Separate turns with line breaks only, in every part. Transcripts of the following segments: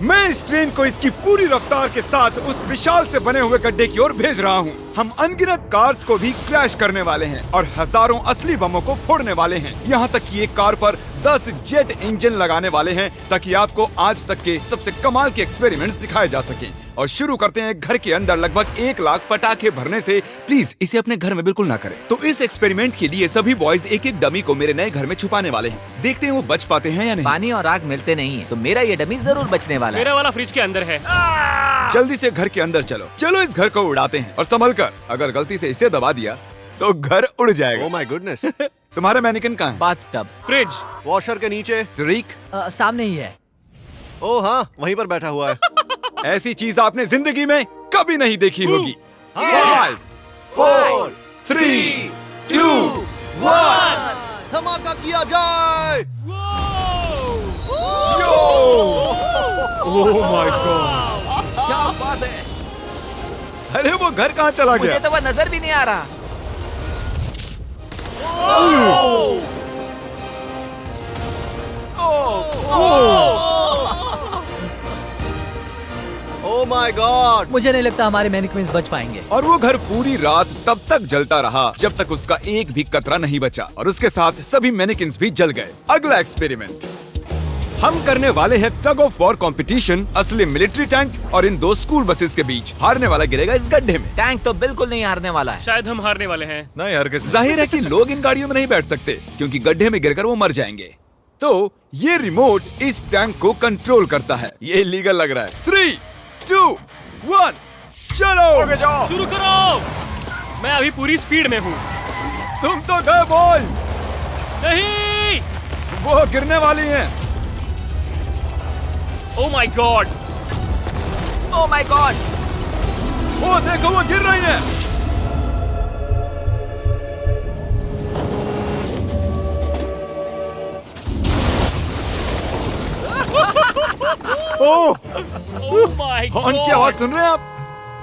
मैं इस ट्रेन को इसकी पूरी रफ्तार के साथ उस विशाल से बने हुए गड्ढे की ओर भेज रहा हूँ। हम अनगिनत कार्स को भी क्रैश करने वाले हैं और हजारों असली बमों को फोड़ने वाले हैं। यहाँ तक कि एक कार पर 10 जेट इंजन लगाने वाले हैं ताकि आपको आज तक के सबसे कमाल के एक्सपेरिमेंट्स दिखाए जा सकें। और शुरू करते हैं घर के अंदर लगभग 1 लाख पटाखे भरने से। प्लीज इसे अपने घर में बिल्कुल ना करें। तो इस एक्सपेरिमेंट के लिए सभी बॉयज एक एक डमी को मेरे नए घर में छुपाने वाले हैं। देखते हैं वो बच पाते हैं या नहीं।
पानी और आग मिलते नहीं है तो मेरा ये डमी जरूर बचने वाला है।
मेरा वाला फ्रिज के अंदर है।
जल्दी से घर के अंदर चलो। चलो इस घर को उड़ाते हैं और संभल कर, अगर गलती से इसे दबा दिया तो घर उड़ जाएगा।
Oh my goodness.
तुम्हारा मैनिकन कहाँ है?
बाथटब।
फ्रिज।
वॉशर के नीचे।
तरीक
सामने ही है।
ओह हाँ, वहीं पर बैठा हुआ है।
ऐसी चीज आपने जिंदगी में कभी नहीं देखी होगी। 5 4 3 2 1
धमाका किया जाए।
ओह माय गॉड,
क्या बात है।
अरे वो घर कहाँ चला
मुझे
गया?
तो वह नजर भी नहीं आ रहा।
Oh my God.
मुझे नहीं लगता हमारे मैनिक्विन्स बच पाएंगे।
और वो घर पूरी रात तब तक जलता रहा जब तक उसका एक भी कतरा नहीं बचा और उसके साथ सभी मैनिकिन्स भी जल गए। अगला एक्सपेरिमेंट हम करने वाले हैं टग ऑफ वॉर कंपटीशन असली मिलिट्री टैंक और इन 2 स्कूल बसेस के बीच। हारने वाला गिरेगा इस गड्ढे में।
टैंक तो बिल्कुल नहीं हारने वाला है।
शायद हम हारने वाले हैं।
नहीं यार, जाहिर है कि लोग इन गाड़ियों में नहीं बैठ सकते क्योंकि गड्ढे में गिरकर वो मर जाएंगे। तो ये रिमोट इस टैंक को कंट्रोल करता है। ये इलीगल लग रहा है। 3 2 1 चलो आगे जाओ।
शुरू करो। मैं अभी पूरी स्पीड में हूँ।
तुम तो गए बॉयज।
नहीं।
वो गिरने वाली हैं।
Oh my God.
Oh my God.
वो देखो वो गिर रही हैं। ओह,
ओह माय गॉड।
हॉर्न की आवाज सुन रहे हैं आप?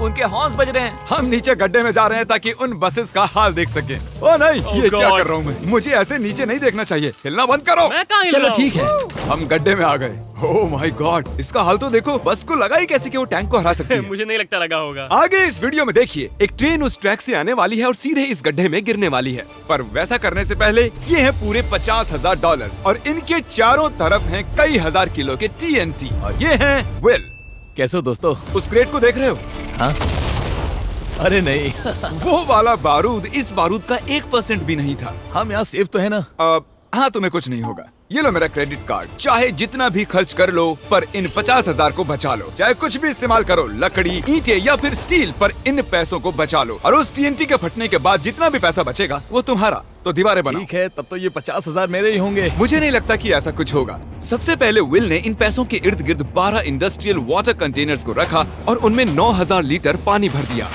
उनके हॉर्न्स बज रहे हैं।
हम नीचे गड्ढे में जा रहे हैं ताकि उन बसेस का हाल देख सकें। ओ नहीं, ये क्या
God.
कर रहा हूँ मैं? मुझे ऐसे नीचे नहीं देखना चाहिए। हिलना बंद करो।
मैं कहाँ हिल
चलो
रहा हूँ?
ठीक है।
हम गड्ढे में आ गए। ओह माय गॉड, इसका हाल तो देखो। बस को लगा ही कैसे कि वो टैंक को हरा सकती है।
मुझे नहीं लगता लगा होगा।
आगे इस वीडियो में देखिए, एक ट्रेन उस ट्रैक से आने वाली है और सीधे इस गड्ढे में गिरने वाली है। पर वैसा करने से पहले ये है पूरे $50,000 और इनके चारों तरफ हैं कई हजार किलो के TNT और ये हैं विल।
कैसे हो दोस्तों?
उस क्रेट को देख रहे हो?
हाँ? अरे नहीं।
वो वाला बारूद इस बारूद का 1% भी नहीं था।
हम यहाँ सेफ तो है ना?
हाँ, तुम्हें कुछ नहीं होगा। ये लो मेरा क्रेडिट कार्ड। चाहे जितना भी खर्च कर लो पर इन 50,000 को बचा लो। चाहे कुछ भी इस्तेमाल करो, लकड़ी, ईंटें या फिर स्टील, पर इन पैसों को बचा लो। और उस TNT के फटने के बाद जितना भी पैसा बचेगा वो तुम्हारा। तो दीवारें बनाओ।
ठीक है, तब तो ये 50,000 मेरे ही होंगे।
मुझे नहीं लगता कि ऐसा कुछ होगा। सबसे पहले विल ने इन पैसों के इर्द गिर्द 12 इंडस्ट्रियल वाटर कंटेनर्स को रखा और उनमें 9,000 लीटर पानी भर दिया।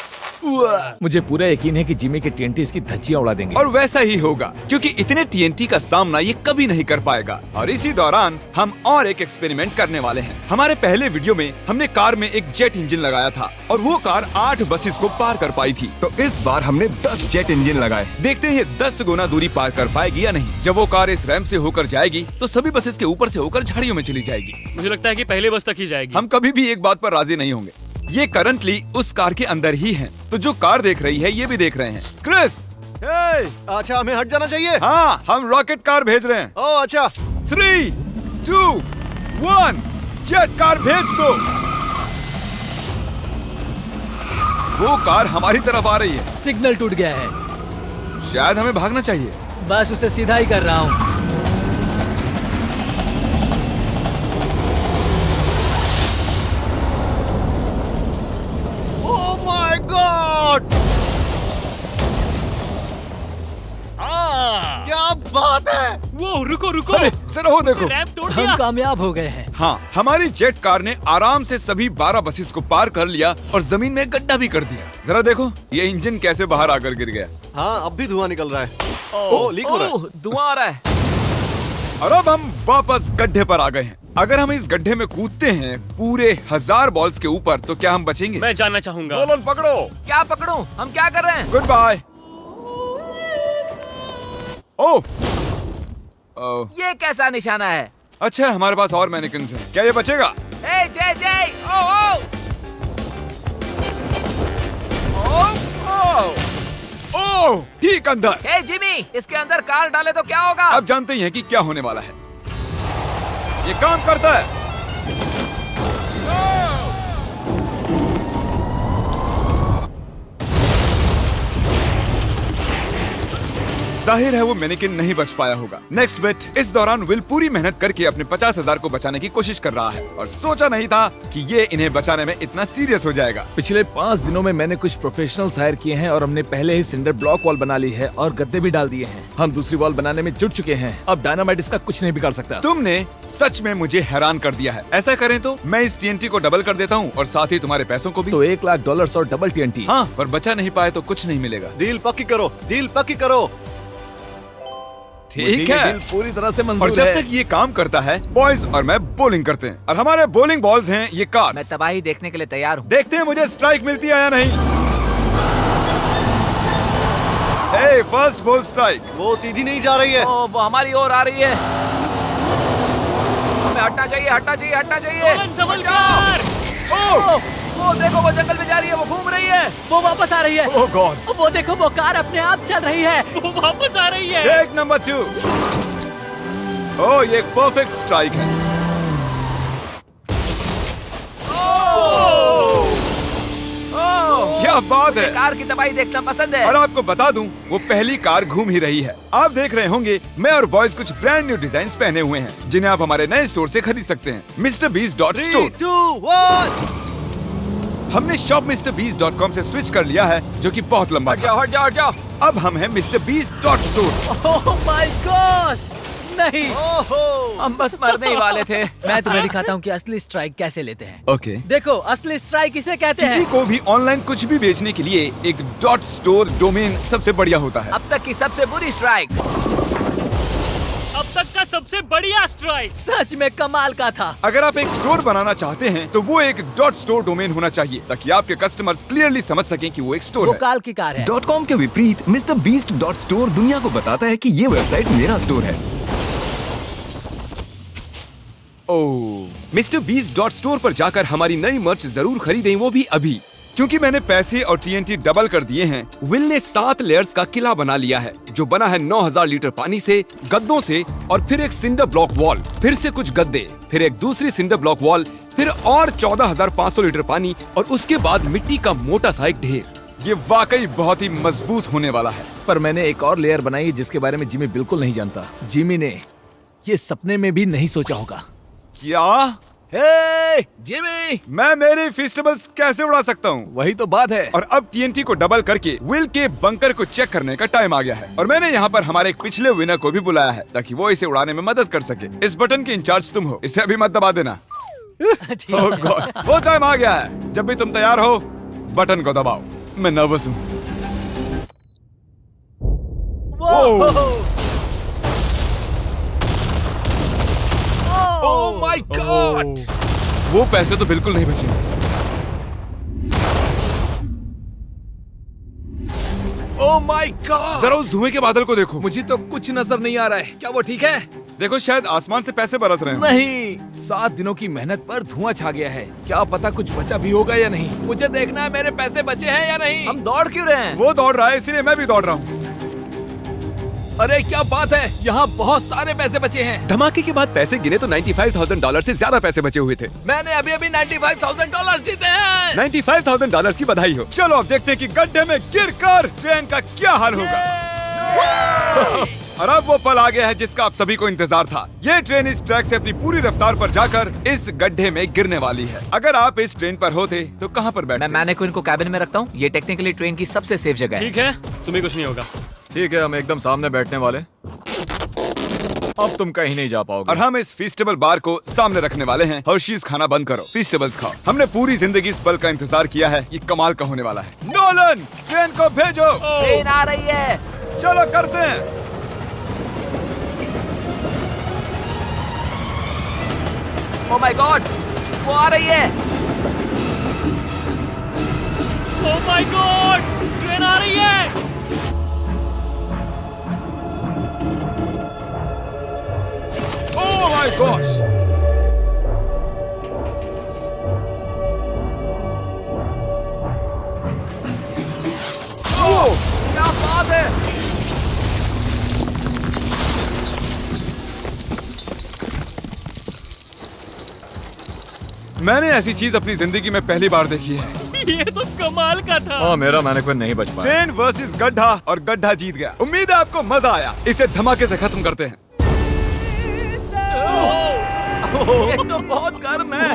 मुझे पूरा यकीन है कि जिमी के TNT इसकी धज्जियां उड़ा देंगे।
और वैसा ही होगा क्योंकि इतने TNT का सामना ये कभी नहीं कर पाएगा। और इसी दौरान हम और एक एक्सपेरिमेंट करने वाले हैं। हमारे पहले वीडियो में हमने कार में एक जेट इंजन लगाया था और वो कार 8 बसेस को पार कर पाई थी। तो इस बार हमने 10 जेट इंजन लगाए। देखते हैं ये 10 गुना दूरी पार कर पाएगी या नहीं। जब वो कार इस रैंप से होकर जाएगी तो सभी बसेस के ऊपर से होकर झाड़ियों में चली जाएगी।
मुझे लगता है कि पहले बस तक ही जाएगी।
हम कभी भी एक बात पर राजी नहीं होंगे। ये करंटली उस कार के अंदर ही है, तो जो कार देख रही है ये भी देख रहे हैं। क्रिस,
अच्छा, हमें हट जाना चाहिए।
हाँ, हम रॉकेट कार भेज रहे हैं।
ओह अच्छा।
3 2 1 जेट कार भेज दो। वो कार हमारी तरफ आ रही है।
सिग्नल टूट गया है।
शायद हमें भागना चाहिए।
बस उसे सीधा ही कर रहा हूँ।
ओह माय गॉड, क्या बात है।
वो रुको रुको।
अरे सर, वो देखो।
रैंप तोड़
हम
दिया।
कामयाब हो गए हैं।
हाँ, हमारी जेट कार ने आराम से सभी 12 बसेस को पार कर लिया और जमीन में गड्ढा भी कर दिया। जरा देखो ये इंजन कैसे बाहर आकर गिर गया।
हाँ, अब भी धुआं निकल रहा है। ओह, लीक हो रहा है।
ओह, धुआं आ रहा है।
और अब हम वापस गड्ढे पर आ गए हैं। अगर हम इस गड्ढे में कूदते हैं पूरे 1000 बॉल्स के ऊपर तो क्या हम बचेंगे?
मैं जानना चाहूंगा।
नोलन पकड़ो।
क्या पकड़ूं? हम क्या कर रहे हैं?
Good bye. ओह,
ये कैसा निशाना है?
अच्छा, हमारे पास और मैनिकिन्स हैं। क्या ये बचेगा?
ए जय जय ओ ओ
ओह, ठीक अंदर।
ए जिमी, इसके अंदर कार डाले तो क्या होगा?
अब जानते ही हैं कि क्या होने वाला है। ये काम करता है। जाहिर है वो मैनेकिन नहीं बच पाया होगा। नेक्स्ट बेट, इस दौरान विल पूरी मेहनत करके अपने 50,000 को बचाने की कोशिश कर रहा है और सोचा नहीं था कि ये इन्हें बचाने में इतना सीरियस हो जाएगा।
पिछले 5 दिनों में मैंने कुछ प्रोफेशनल्स हायर किए हैं और हमने पहले ही सिंडर ब्लॉक वॉल बना ली है और गद्दे भी डाल दिए हैं। हम दूसरी वॉल बनाने में जुट चुके हैं। अब डायनामाइट इसका कुछ नहीं बिगाड़ सकता।
तुमने सच में मुझे हैरान कर दिया है। ऐसा करें तो मैं इस TNT को डबल कर देता हूँ और साथ ही तुम्हारे पैसों को भी।
तो $1,00,000 और डबल TNT।
हाँ, पर बचा नहीं पाए तो कुछ नहीं मिलेगा।
डील पक्की करो, डील पक्की करो।
ठीक है,
डील पूरी तरह से
और
मंजूर
जब
है।
तक ये काम करता है, बॉयज और मैं बॉलिंग करते हैं और हमारे बॉलिंग बॉल्स हैं ये
मैं
कार्स।
तबाही देखने के लिए तैयार हूँ।
देखते हैं मुझे स्ट्राइक मिलती है या नहीं। हे, फर्स्ट बॉल स्ट्राइक।
वो सीधी नहीं जा रही है।
ओ, वो हमारी ओर आ रही है। हमें हटना चाहिए, हटना चाहिए, हटना चाहिए।
नोलन, संभल कर।
वो देखो, वो जंगल में जा रही है, वो घूम रही है।
वो वापस आ रही है।
ओह गॉड।
वो देखो, वो कार अपने आप चल रही है।
वो वापस आ रही है।
Take number 2। ओह, ये एक परफेक्ट स्ट्राइक है। क्या बात है।
कार की तबाही देखना पसंद है।
और आपको बता दूं, वो पहली कार घूम ही रही है। आप देख रहे होंगे मैं और बॉयज कुछ ब्रांड न्यू डिजाइन पहने हुए हैं जिन्हें आप हमारे नए स्टोर से खरीद सकते हैं, MrBeast.store।
3, 2, 1।
हमने shopMrBeast.com से स्विच कर लिया है, जो कि बहुत लंबा
हट जाओ,
था।
हट जाओ, हट जाओ।
अब हम हैं MrBeast.store।
ओह माय गॉश, नहीं,
ओहो।
हम बस मरने ही वाले थे।
मैं तुम्हें दिखाता हूँ कि असली स्ट्राइक कैसे लेते हैं।
ओके।
देखो, असली स्ट्राइक इसे कहते
किसी
हैं।
को भी ऑनलाइन कुछ भी बेचने के लिए एक .store डोमेन सबसे बढ़िया होता है।
अब तक की सबसे बुरी स्ट्राइक।
अब तक का सबसे बढ़िया स्ट्राइक।
सच में कमाल का था।
अगर आप एक स्टोर बनाना चाहते हैं तो वो एक .store डोमेन होना चाहिए ताकि आपके कस्टमर्स क्लियरली समझ सकें कि वो एक स्टोर
वो
है।
काल की कार है।
.com के विपरीत मिस्टर बीस्ट .store दुनिया को बताता है कि ये वेबसाइट मेरा स्टोर है।
ओह, MrBeast.store पर जाकर हमारी नई मर्च जरूर खरीदें, वो भी अभी, क्योंकि मैंने पैसे और TNT डबल कर दिए हैं। विल ने 7 लेयर्स का किला बना लिया है जो बना है 9,000 लीटर पानी से, गद्दों से और फिर एक सिंडर ब्लॉक वॉल, फिर से कुछ गद्दे, फिर एक दूसरी सिंडर ब्लॉक वॉल, फिर और 14,500 लीटर पानी और उसके बाद मिट्टी का मोटा सा एक ढेर। ये वाकई बहुत ही मजबूत होने वाला है।
पर मैंने एक और लेयर बनाई है जिसके बारे में जिमी बिल्कुल नहीं जानता। जिमी ने ये सपने में भी नहीं सोचा होगा।
क्या?
हे जिमी,
मैं मेरे फेस्टिवल्स कैसे उड़ा सकता हूँ?
वही तो बात है।
और अब TNT को डबल करके विल के बंकर को चेक करने का टाइम आ गया है और मैंने यहाँ पर हमारे एक पिछले विनर को भी बुलाया है ताकि वो इसे उड़ाने में मदद कर सके। इस बटन के इंचार्ज तुम हो, इसे अभी मत दबा देना।
ठीक
Oh
है।
God, वो टाइम आ गया है। जब भी तुम तैयार हो, बटन को दबाओ। मैं नर्वस हूँ।
वो
ओह माय गॉड,
वो पैसे तो बिल्कुल नहीं बचेंगे।
ओह माय गॉड,
जरा उस धुएं के बादल को देखो।
मुझे तो कुछ नजर नहीं आ रहा है। क्या वो ठीक है?
देखो, शायद आसमान से पैसे बरस रहे हैं।
नहीं, 7 दिनों की मेहनत पर धुआं छा गया है। क्या पता कुछ बचा भी होगा या नहीं। मुझे देखना है मेरे पैसे बचे हैं या नहीं।
हम दौड़ क्यों रहे हैं?
वो दौड़ रहा है इसलिए मैं भी दौड़ रहा हूँ।
अरे क्या बात है, यहाँ बहुत सारे पैसे बचे हैं।
धमाके के बाद पैसे गिने तो $95,000 से ज्यादा पैसे बचे हुए थे।
मैंने अभी अभी $95,000 जीते हैं।
$95,000 की बधाई हो। चलो अब देखते हैं कि गड्ढे में गिरकर ट्रेन का क्या हाल होगा। और अब वो पल आ गया है जिसका आप सभी को इंतजार था। ये ट्रेन इस ट्रैक से अपनी पूरी रफ्तार पर जाकर इस गड्ढे में गिरने वाली है। अगर आप इस ट्रेन पर होते तो कहाँ पर बैठते?
मैं मैनेक्विन को कैबिन में रखता हूँ। ये टेक्निकली ट्रेन की सबसे सेफ जगह है।
ठीक है, तुम्हें कुछ नहीं होगा।
ठीक है, हम एकदम सामने बैठने वाले। अब तुम कहीं नहीं जा पाओगे।
और हम इस फेस्टिवल बार को सामने रखने वाले हैं। हर्शीज खाना बंद करो, फेस्टिवल्स खाओ। हमने पूरी जिंदगी इस पल का इंतजार किया है। ये कमाल का होने वाला है। नोलन, ट्रेन को भेजो।
ट्रेन आ रही है।
चलो करते हैं।
ओह माय गॉड, वो आ रही है।
ओह माय गॉड, ट्रेन आ रही है।
Oh my gosh! मैंने ऐसी चीज अपनी जिंदगी में पहली बार देखी है।
ये तो कमाल का था।
हाँ मेरा मैनिक्विन नहीं बच पाया।
ट्रेन वर्सेस गड्ढा और गड्ढा जीत गया। उम्मीद है आपको मजा आया। इसे धमाके से खत्म करते हैं।
ये तो बहुत गर्म है।